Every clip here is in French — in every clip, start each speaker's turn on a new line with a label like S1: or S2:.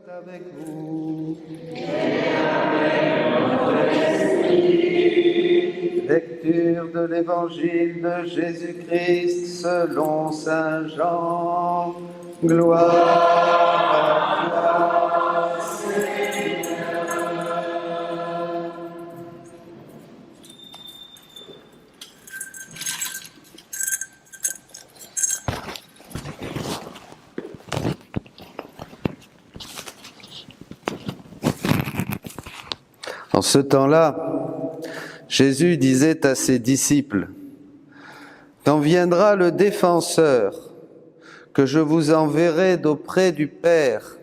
S1: avec vous. Lecture de l'Évangile de Jésus-Christ selon saint Jean. Gloire à toi, Seigneur. En ce temps-là, Jésus disait à ses disciples, « Quand viendra le défenseur, que je vous enverrai d'auprès du Père,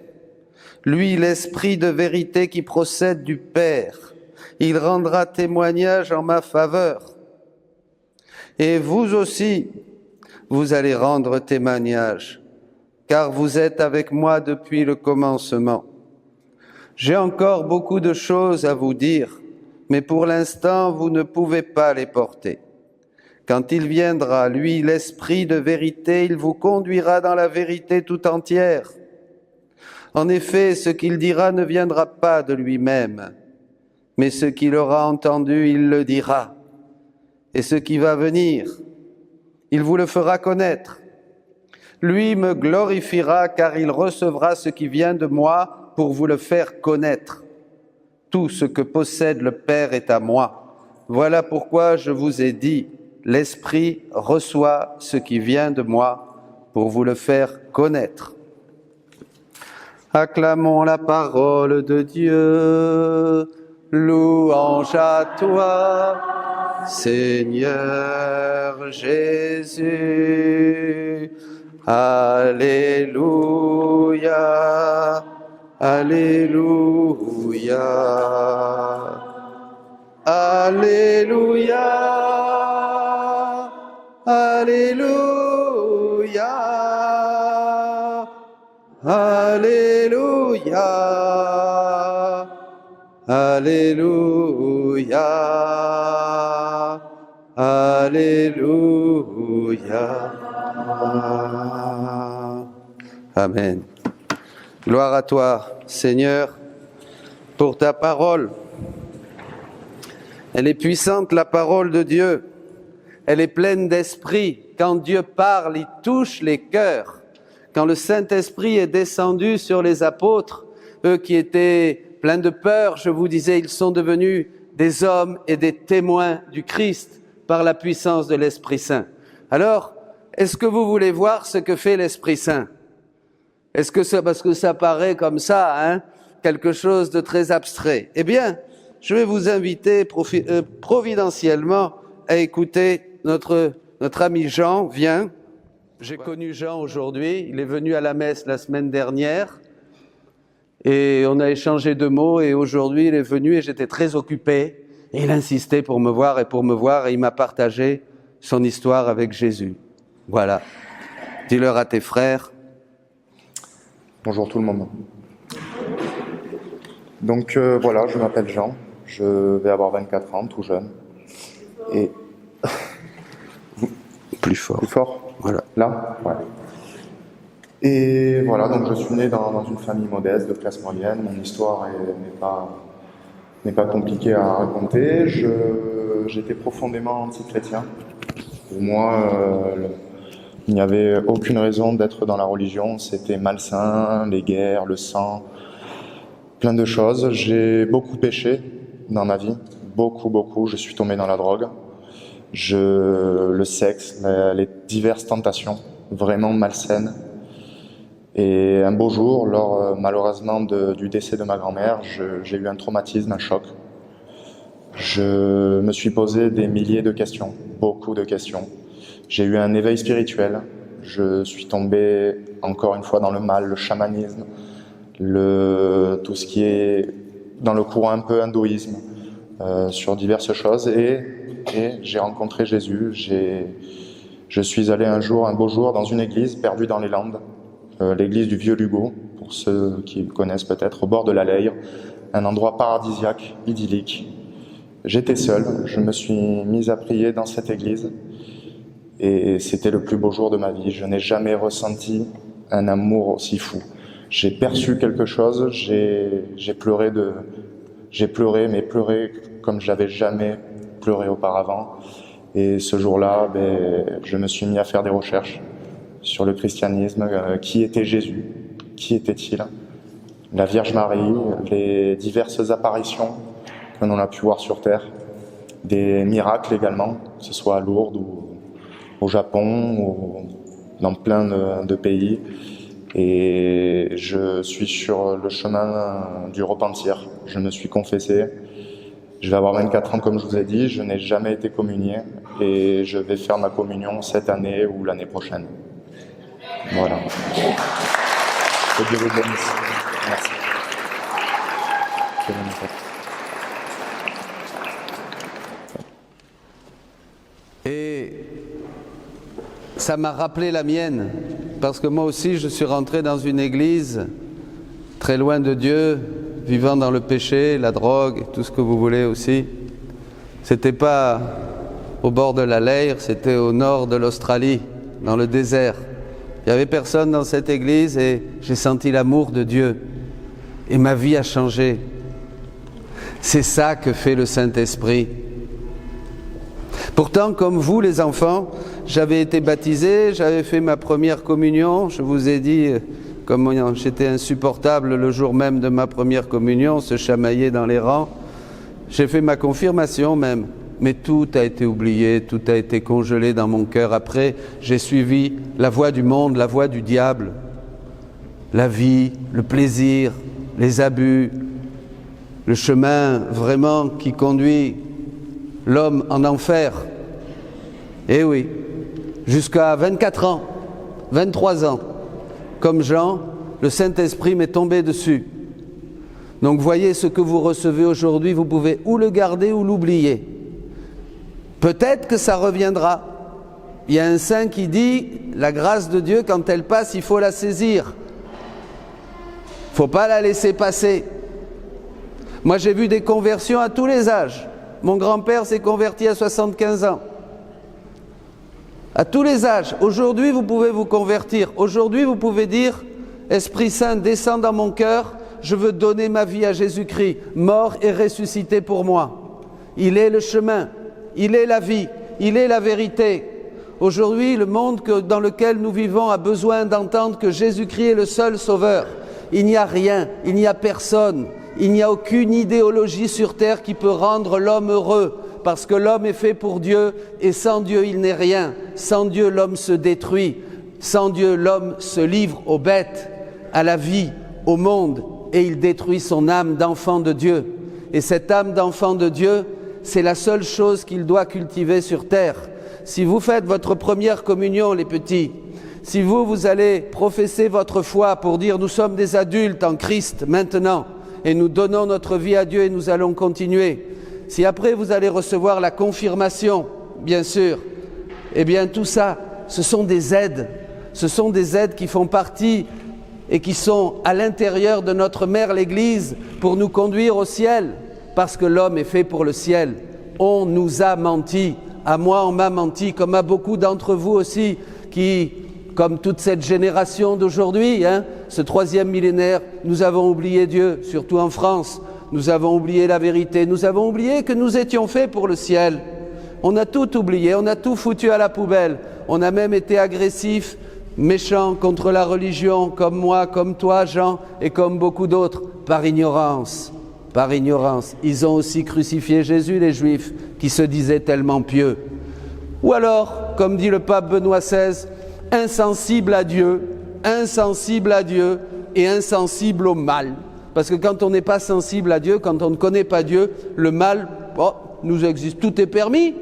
S1: lui l'Esprit de vérité qui procède du Père, il rendra témoignage en ma faveur. Et vous aussi, vous allez rendre témoignage, car vous êtes avec moi depuis le commencement. J'ai encore beaucoup de choses à vous dire, mais pour l'instant, vous ne pouvez pas les porter. Quand il viendra, lui, l'Esprit de vérité, il vous conduira dans la vérité tout entière. En effet, ce qu'il dira ne viendra pas de lui-même, mais ce qu'il aura entendu, il le dira. Et ce qui va venir, il vous le fera connaître. Lui me glorifiera, car il recevra ce qui vient de moi, pour vous le faire connaître. Tout ce que possède le Père est à moi. Voilà pourquoi je vous ai dit, l'Esprit reçoit ce qui vient de moi pour vous le faire connaître. Acclamons la parole de Dieu. Louange à toi, Seigneur Jésus. Alléluia. Alléluia, Alléluia, Alléluia, Alléluia, Alléluia, Alléluia. Amen. Gloire à toi, Seigneur, pour ta parole. Elle est puissante, la parole de Dieu. Elle est pleine d'esprit. Quand Dieu parle, il touche les cœurs. Quand le Saint-Esprit est descendu sur les apôtres, eux qui étaient pleins de peur, je vous disais, ils sont devenus des hommes et des témoins du Christ par la puissance de l'Esprit Saint. Alors, est-ce que vous voulez voir ce que fait l'Esprit Saint ? Est-ce que c'est parce que ça paraît comme ça, hein, quelque chose de très abstrait? Eh bien, je vais vous inviter providentiellement à écouter notre ami Jean. Viens. J'ai connu Jean aujourd'hui. Il est venu à la messe la semaine dernière et on a échangé 2 mots. Et aujourd'hui, il est venu et j'étais très occupé. Et il insistait pour me voir et il m'a partagé son histoire avec Jésus. Voilà. Dis-leur à tes frères.
S2: Bonjour tout le monde. Donc voilà, je m'appelle Jean, je vais avoir 24 ans, tout jeune. Et...
S1: Plus fort.
S2: Plus fort.
S1: Voilà.
S2: Là. Ouais. Et voilà, donc je suis né dans une famille modeste, de classe moyenne. Mon histoire n'est pas compliquée à raconter. J'étais profondément anti-chrétien. Pour moi, il n'y avait aucune raison d'être dans la religion, c'était malsain, les guerres, le sang, plein de choses. J'ai beaucoup péché dans ma vie, beaucoup. Je suis tombé dans la drogue, le sexe, les diverses tentations, vraiment malsaines. Et un beau jour, lors malheureusement du décès de ma grand-mère, j'ai eu un traumatisme, un choc. Je me suis posé des milliers de questions, beaucoup de questions. J'ai eu un éveil spirituel, je suis tombé encore une fois dans le mal, le chamanisme, tout ce qui est dans le courant un peu hindouisme, sur diverses choses, et j'ai rencontré Jésus. Je suis allé un beau jour dans une église perdue dans les Landes, l'église du Vieux Lugo, pour ceux qui connaissent peut-être, au bord de la Leyre, un endroit paradisiaque, idyllique. J'étais seul, je me suis mis à prier dans cette église, et c'était le plus beau jour de ma vie. Je n'ai jamais ressenti un amour aussi fou. j'ai perçu quelque chose, j'ai pleuré, mais pleuré comme je n'avais jamais pleuré auparavant. Et ce jour-là, je me suis mis à faire des recherches sur le christianisme. Qui était Jésus? Qui était-il? La Vierge Marie, les diverses apparitions que l'on a pu voir sur Terre, des miracles également, que ce soit à Lourdes ou au Japon ou dans plein de pays. Et je suis sur le chemin du repentir. Je me suis confessé. Je vais avoir 24 ans comme je vous ai dit, je n'ai jamais été communié et je vais faire ma communion cette année ou l'année prochaine. Voilà. Que Dieu vous bénisse. Merci.
S1: Et ça m'a rappelé la mienne, parce que moi aussi je suis rentré dans une église très loin de Dieu, vivant dans le péché, la drogue, tout ce que vous voulez aussi. C'était pas au bord de la Leyre, c'était au nord de l'Australie, dans le désert. Il n'y avait personne dans cette église et j'ai senti l'amour de Dieu. Et ma vie a changé. C'est ça que fait le Saint-Esprit. Pourtant, comme vous les enfants, j'avais été baptisé, j'avais fait ma première communion. Je vous ai dit, comme j'étais insupportable le jour même de ma première communion, se chamailler dans les rangs. J'ai fait ma confirmation même, mais tout a été oublié, tout a été congelé dans mon cœur. Après, j'ai suivi la voie du monde, la voie du diable, la vie, le plaisir, les abus, le chemin vraiment qui conduit l'homme en enfer. Eh oui, jusqu'à 24 ans, 23 ans, comme Jean, le Saint-Esprit m'est tombé dessus. Donc voyez, ce que vous recevez aujourd'hui, vous pouvez ou le garder ou l'oublier. Peut-être que ça reviendra. Il y a un saint qui dit, la grâce de Dieu, quand elle passe, il faut la saisir. Il ne faut pas la laisser passer. Moi, j'ai vu des conversions à tous les âges. Mon grand-père s'est converti à 75 ans. À tous les âges. Aujourd'hui, vous pouvez vous convertir. Aujourd'hui, vous pouvez dire, Esprit Saint, descends dans mon cœur, je veux donner ma vie à Jésus-Christ, mort et ressuscité pour moi. Il est le chemin, il est la vie, il est la vérité. Aujourd'hui, le monde dans lequel nous vivons a besoin d'entendre que Jésus-Christ est le seul sauveur. Il n'y a rien, il n'y a personne, il n'y a aucune idéologie sur terre qui peut rendre l'homme heureux, parce que l'homme est fait pour Dieu, et sans Dieu, il n'est rien. Sans Dieu, l'homme se détruit. Sans Dieu, l'homme se livre aux bêtes, à la vie, au monde, et il détruit son âme d'enfant de Dieu. Et cette âme d'enfant de Dieu, c'est la seule chose qu'il doit cultiver sur terre. Si vous faites votre première communion, les petits, si vous allez professer votre foi pour dire « nous sommes des adultes en Christ maintenant et nous donnons notre vie à Dieu et nous allons continuer », si après vous allez recevoir la confirmation, bien sûr, eh bien tout ça, ce sont des aides. Ce sont des aides qui font partie et qui sont à l'intérieur de notre mère l'Église pour nous conduire au ciel, parce que l'homme est fait pour le ciel. On nous a menti, à moi on m'a menti, comme à beaucoup d'entre vous aussi, qui, comme toute cette génération d'aujourd'hui, ce 3e millénaire, nous avons oublié Dieu, surtout en France, nous avons oublié la vérité, nous avons oublié que nous étions faits pour le ciel. On a tout oublié, on a tout foutu à la poubelle, on a même été agressifs, méchants contre la religion, comme moi, comme toi, Jean, et comme beaucoup d'autres, par ignorance. Par ignorance. Ils ont aussi crucifié Jésus, les Juifs, qui se disaient tellement pieux. Ou alors, comme dit le pape Benoît XVI, insensibles à Dieu et insensibles au mal. Parce que quand on n'est pas sensible à Dieu, quand on ne connaît pas Dieu, le mal, nous existe, tout est permis,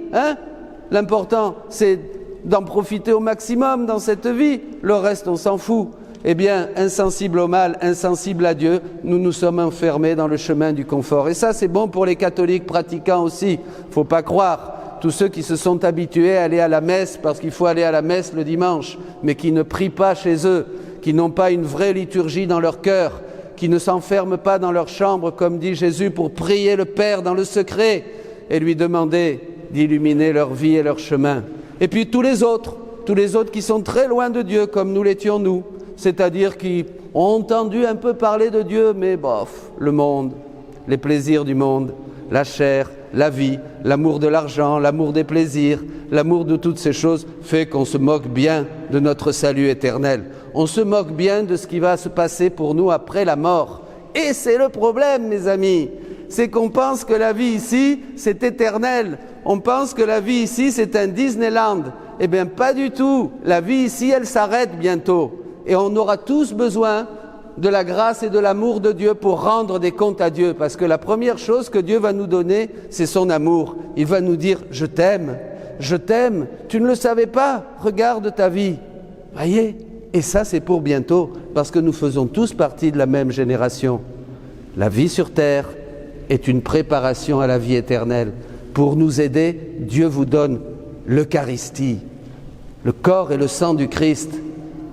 S1: L'important, c'est d'en profiter au maximum dans cette vie, le reste on s'en fout. Eh bien, insensible au mal, insensible à Dieu, nous nous sommes enfermés dans le chemin du confort. Et ça, c'est bon pour les catholiques pratiquants aussi. Faut pas croire. Tous ceux qui se sont habitués à aller à la messe, parce qu'il faut aller à la messe le dimanche, mais qui ne prient pas chez eux, qui n'ont pas une vraie liturgie dans leur cœur, qui ne s'enferment pas dans leur chambre, comme dit Jésus, pour prier le Père dans le secret et lui demander d'illuminer leur vie et leur chemin. Et puis tous les autres qui sont très loin de Dieu, comme nous l'étions nous, c'est-à-dire qui ont entendu un peu parler de Dieu, mais bof, le monde, les plaisirs du monde, la chair, la vie, l'amour de l'argent, l'amour des plaisirs, l'amour de toutes ces choses fait qu'on se moque bien de notre salut éternel. On se moque bien de ce qui va se passer pour nous après la mort. Et c'est le problème, mes amis, c'est qu'on pense que la vie ici, c'est éternel. On pense que la vie ici, c'est un Disneyland. Eh bien, pas du tout. La vie ici, elle s'arrête bientôt. Et on aura tous besoin de la grâce et de l'amour de Dieu pour rendre des comptes à Dieu. Parce que la première chose que Dieu va nous donner, c'est son amour. Il va nous dire, je t'aime, tu ne le savais pas, regarde ta vie. Voyez ? Et ça, c'est pour bientôt, parce que nous faisons tous partie de la même génération. La vie sur terre est une préparation à la vie éternelle. Pour nous aider, Dieu vous donne l'Eucharistie, le corps et le sang du Christ,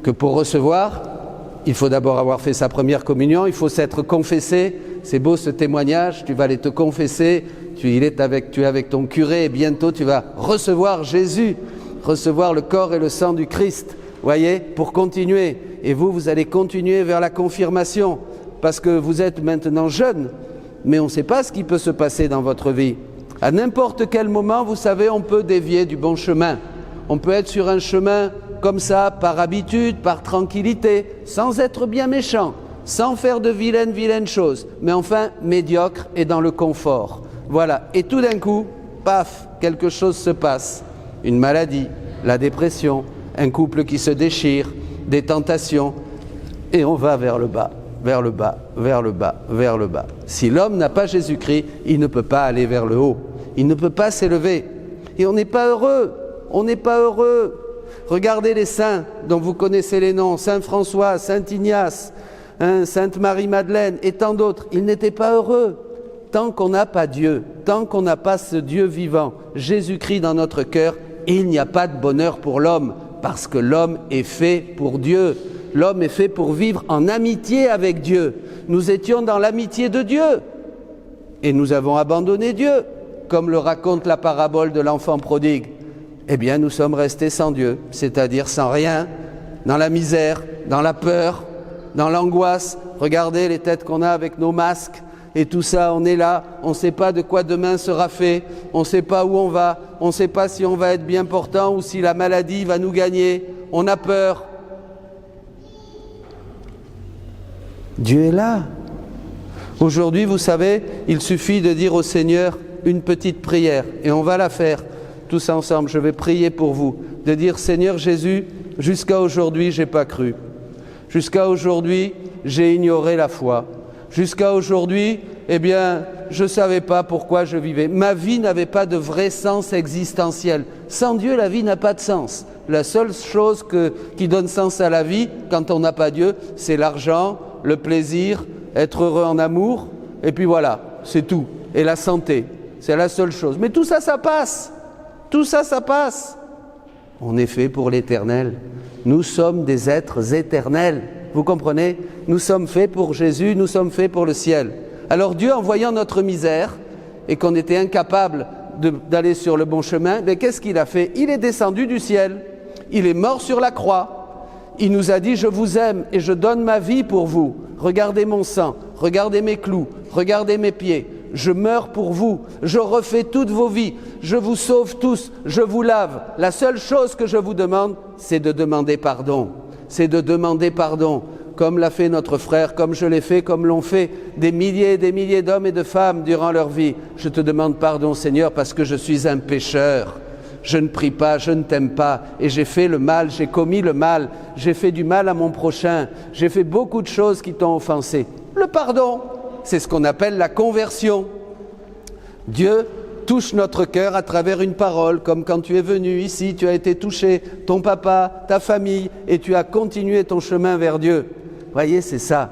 S1: que pour recevoir, il faut d'abord avoir fait sa première communion, il faut s'être confessé. C'est beau ce témoignage, tu vas aller te confesser, tu es avec ton curé et bientôt tu vas recevoir Jésus, recevoir le corps et le sang du Christ. Voyez, pour continuer. Et vous allez continuer vers la confirmation, parce que vous êtes maintenant jeune, mais on ne sait pas ce qui peut se passer dans votre vie. À n'importe quel moment, vous savez, on peut dévier du bon chemin. On peut être sur un chemin comme ça, par habitude, par tranquillité, sans être bien méchant, sans faire de vilaines choses, mais enfin médiocre et dans le confort. Voilà. Et tout d'un coup, paf, quelque chose se passe. Une maladie, la dépression, un couple qui se déchire, des tentations, et on va vers le bas, vers le bas, vers le bas, vers le bas. Si l'homme n'a pas Jésus-Christ, il ne peut pas aller vers le haut, il ne peut pas s'élever. Et on n'est pas heureux, on n'est pas heureux. Regardez les saints dont vous connaissez les noms, Saint François, Saint Ignace, Sainte Marie-Madeleine et tant d'autres, ils n'étaient pas heureux. Tant qu'on n'a pas Dieu, tant qu'on n'a pas ce Dieu vivant, Jésus-Christ dans notre cœur, il n'y a pas de bonheur pour l'homme. Parce que l'homme est fait pour Dieu. L'homme est fait pour vivre en amitié avec Dieu. Nous étions dans l'amitié de Dieu. Et nous avons abandonné Dieu, comme le raconte la parabole de l'enfant prodigue. Eh bien, nous sommes restés sans Dieu, c'est-à-dire sans rien, dans la misère, dans la peur, dans l'angoisse. Regardez les têtes qu'on a avec nos masques. Et tout ça, on est là, on ne sait pas de quoi demain sera fait, on ne sait pas où on va, on ne sait pas si on va être bien portant ou si la maladie va nous gagner, on a peur. Dieu est là. Aujourd'hui, vous savez, il suffit de dire au Seigneur une petite prière, et on va la faire tous ensemble, je vais prier pour vous, de dire Seigneur Jésus, jusqu'à aujourd'hui, je n'ai pas cru. Jusqu'à aujourd'hui, j'ai ignoré la foi. Jusqu'à aujourd'hui, eh bien, je ne savais pas pourquoi je vivais. Ma vie n'avait pas de vrai sens existentiel. Sans Dieu, la vie n'a pas de sens. La seule chose qui donne sens à la vie, quand on n'a pas Dieu, c'est l'argent, le plaisir, être heureux en amour, et puis voilà, c'est tout. Et la santé, c'est la seule chose. Mais tout ça, ça passe. Tout ça, ça passe. On est fait pour l'éternel. Nous sommes des êtres éternels. Vous comprenez ? Nous sommes faits pour Jésus, nous sommes faits pour le ciel. Alors Dieu, en voyant notre misère et qu'on était incapable d'aller sur le bon chemin, mais qu'est-ce qu'il a fait ? Il est descendu du ciel. Il est mort sur la croix. Il nous a dit « Je vous aime et je donne ma vie pour vous. Regardez mon sang, regardez mes clous, regardez mes pieds. Je meurs pour vous, je refais toutes vos vies, je vous sauve tous, je vous lave. La seule chose que je vous demande, c'est de demander pardon. C'est de demander pardon, comme l'a fait notre frère, comme je l'ai fait, comme l'ont fait des milliers et des milliers d'hommes et de femmes durant leur vie. Je te demande pardon, Seigneur, parce que je suis un pécheur. Je ne prie pas, je ne t'aime pas, et j'ai fait le mal, j'ai commis le mal, j'ai fait du mal à mon prochain, j'ai fait beaucoup de choses qui t'ont offensé. Le pardon, c'est ce qu'on appelle la conversion. Dieu touche notre cœur à travers une parole, comme quand tu es venu ici, tu as été touché, ton papa, ta famille, et tu as continué ton chemin vers Dieu. Voyez, c'est ça.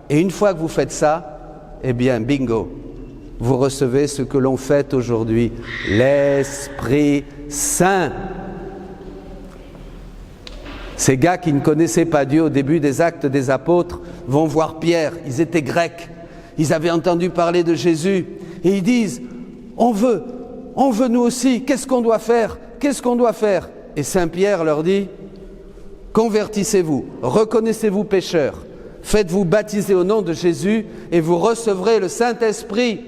S1: Et une fois que vous faites ça, eh bien, bingo, vous recevez ce que l'on fête aujourd'hui, l'Esprit Saint. Ces gars qui ne connaissaient pas Dieu au début des Actes des Apôtres vont voir Pierre, ils étaient grecs, ils avaient entendu parler de Jésus, et ils disent « On veut nous aussi, qu'est-ce qu'on doit faire ? Qu'est-ce qu'on doit faire ?» Et Saint Pierre leur dit « Convertissez-vous, reconnaissez-vous pécheurs, Faites-vous baptiser au nom de Jésus et vous recevrez le Saint-Esprit.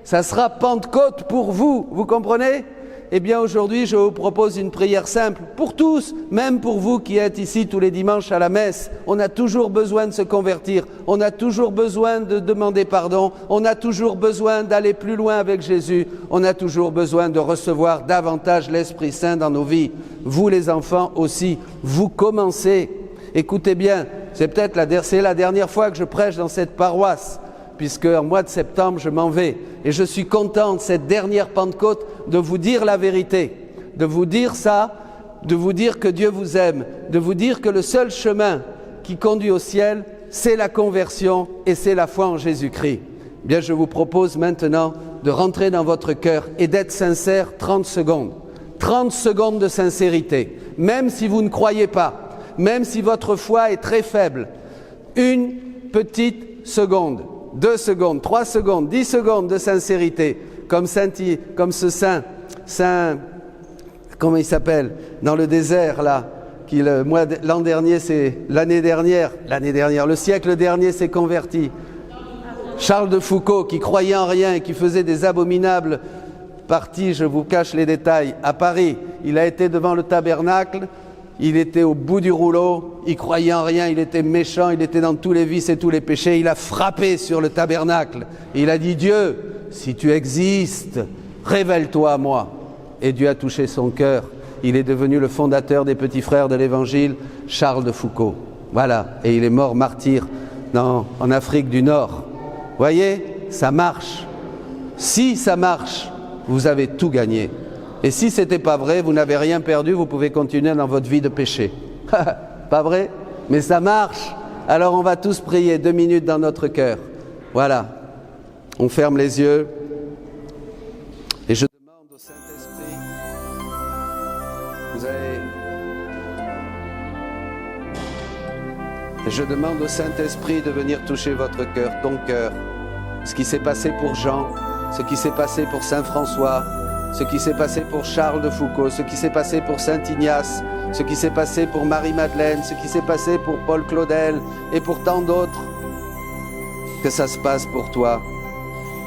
S1: Ça sera Pentecôte pour vous, vous comprenez? Eh bien aujourd'hui, je vous propose une prière simple pour tous, même pour vous qui êtes ici tous les dimanches à la messe. On a toujours besoin de se convertir, on a toujours besoin de demander pardon, on a toujours besoin d'aller plus loin avec Jésus, on a toujours besoin de recevoir davantage l'Esprit Saint dans nos vies. Vous les enfants aussi, vous commencez. Écoutez bien, c'est la dernière fois que je prêche dans cette paroisse, puisque en mois de septembre, je m'en vais. Et je suis content de cette dernière Pentecôte de vous dire la vérité, de vous dire ça, de vous dire que Dieu vous aime, de vous dire que le seul chemin qui conduit au ciel, c'est la conversion et c'est la foi en Jésus-Christ. Bien, je vous propose maintenant de rentrer dans votre cœur et d'être sincère 30 secondes. 30 secondes de sincérité, même si vous ne croyez pas, même si votre foi est très faible. Une petite seconde. 2 secondes, 3 secondes, 10 secondes de sincérité, comme ce saint, comment il s'appelle, dans le désert là, le siècle dernier s'est converti. Charles de Foucault, qui croyait en rien et qui faisait des abominables parties, je vous cache les détails, à Paris. Il a été devant le tabernacle. Il était au bout du rouleau, il croyait en rien, il était méchant, il était dans tous les vices et tous les péchés. Il a frappé sur le tabernacle. Il a dit « Dieu, si tu existes, révèle-toi à moi ». Et Dieu a touché son cœur. Il est devenu le fondateur des Petits Frères de l'Évangile, Charles de Foucault. Voilà, et il est mort martyr en Afrique du Nord. Voyez, ça marche. Si ça marche, vous avez tout gagné. Et si ce n'était pas vrai, vous n'avez rien perdu, vous pouvez continuer dans votre vie de péché. Pas vrai? Mais ça marche. Alors on va tous prier 2 minutes dans notre cœur. Voilà. On ferme les yeux. Et je demande au Saint-Esprit, je demande au Saint-Esprit de venir toucher votre cœur, ton cœur. Ce qui s'est passé pour Jean, ce qui s'est passé pour Saint François, ce qui s'est passé pour Charles de Foucault, ce qui s'est passé pour Saint Ignace, ce qui s'est passé pour Marie-Madeleine, ce qui s'est passé pour Paul Claudel et pour tant d'autres. Que ça se passe pour toi.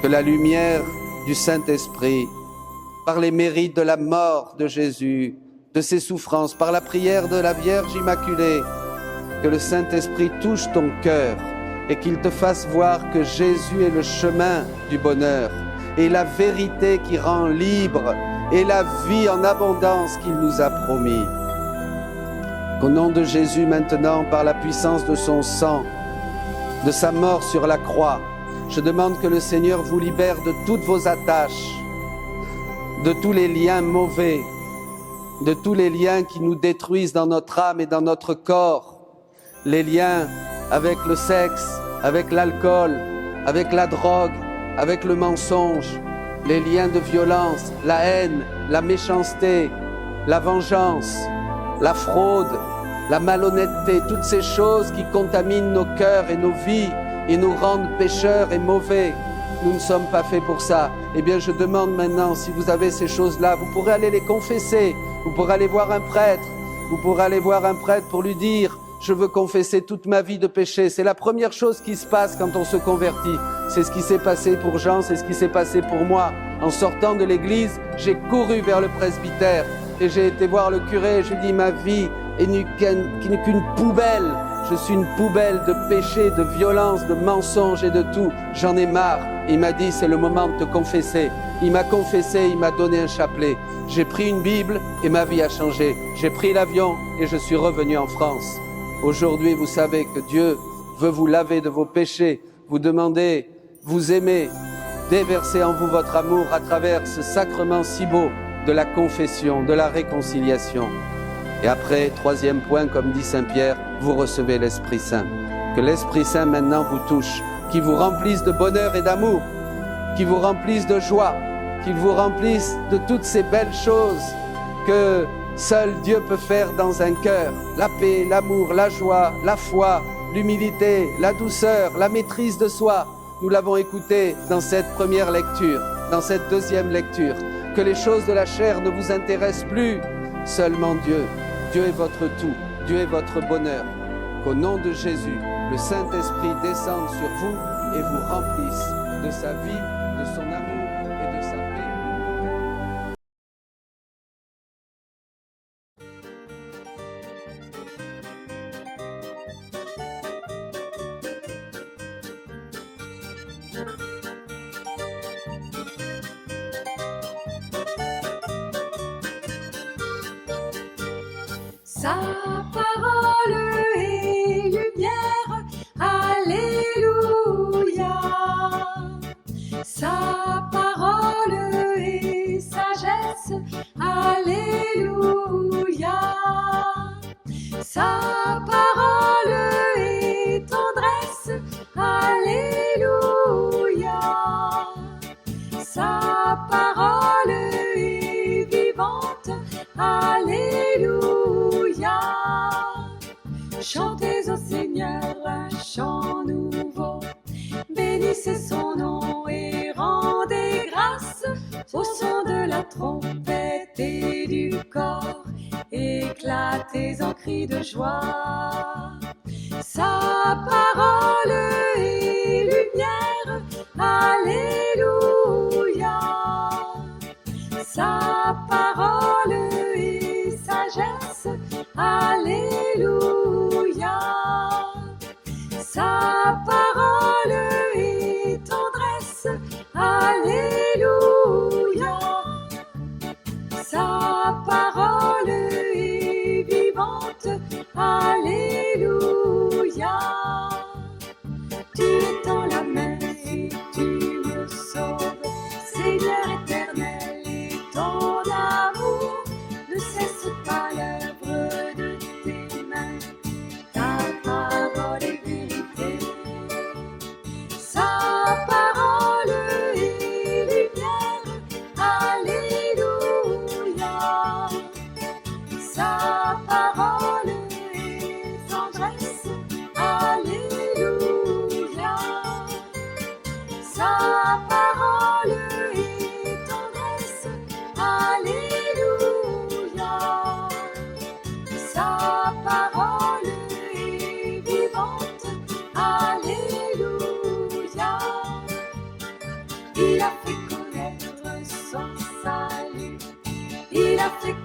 S1: Que la lumière du Saint-Esprit, par les mérites de la mort de Jésus, de ses souffrances, par la prière de la Vierge Immaculée, que le Saint-Esprit touche ton cœur et qu'il te fasse voir que Jésus est le chemin du bonheur et la vérité qui rend libre et la vie en abondance qu'il nous a promis. Qu'au nom de Jésus maintenant, par la puissance de son sang, de sa mort sur la croix, je demande que le Seigneur vous libère de toutes vos attaches, de tous les liens mauvais, de tous les liens qui nous détruisent dans notre âme et dans notre corps, les liens avec le sexe, avec l'alcool, avec la drogue, avec le mensonge, les liens de violence, la haine, la méchanceté, la vengeance, la fraude, la malhonnêteté, toutes ces choses qui contaminent nos cœurs et nos vies et nous rendent pécheurs et mauvais. Nous ne sommes pas faits pour ça. Eh bien, je demande maintenant, si vous avez ces choses-là, vous pourrez aller les confesser, vous pourrez aller voir un prêtre, pour lui dire « Je veux confesser toute ma vie de péché ». C'est la première chose qui se passe quand on se convertit. C'est ce qui s'est passé pour Jean, c'est ce qui s'est passé pour moi. En sortant de l'église, j'ai couru vers le presbytère et j'ai été voir le curé et je lui ai dit « Ma vie n'est qu'une poubelle. Je suis une poubelle de péché, de violence, de mensonges et de tout. J'en ai marre. » Il m'a dit « C'est le moment de te confesser ». Il m'a confessé, il m'a donné un chapelet. J'ai pris une Bible et ma vie a changé. J'ai pris l'avion et je suis revenu en France. Aujourd'hui, vous savez que Dieu veut vous laver de vos péchés, vous demander, vous aimer, déverser en vous votre amour à travers ce sacrement si beau de la confession, de la réconciliation. Et après, troisième point, comme dit Saint Pierre, vous recevez l'Esprit Saint. Que l'Esprit Saint maintenant vous touche, qu'il vous remplisse de bonheur et d'amour, qu'il vous remplisse de joie, qu'il vous remplisse de toutes ces belles choses que seul Dieu peut faire dans un cœur. La paix, l'amour, la joie, la foi, l'humilité, la douceur, la maîtrise de soi. Nous l'avons écouté dans cette première lecture, dans cette deuxième lecture. Que les choses de la chair ne vous intéressent plus, seulement Dieu. Dieu est votre tout, Dieu est votre bonheur. Qu'au nom de Jésus, le Saint-Esprit descende sur vous et vous remplisse de sa vie, de son amour et de sa paix.
S3: Sa parole est lumière, alléluia. Sa parole est sagesse, alléluia. Sa parole est tendresse, alléluia. Sa parole est vivante, alléluia. Chantez au Seigneur un chant nouveau, bénissez son nom et rendez grâce au son de la trompette et du cor, éclatez en cris de joie. Sa parole est lumière, alléluia. Sa parole est sagesse, alléluia. Sa parole est tendresse, alléluia. Sa parole est vivante, alléluia. Tu étends la main et tu me sauves, Seigneur éternel, et ton amour ne cesse pas l'œuvre de tes mains. Ta parole est vérité, sa parole est lumière, alléluia. Sa parole est tendresse, alléluia. Sa parole est tendresse, alléluia. Sa parole est vivante, alléluia. Il a fait connaître son salut, il a fait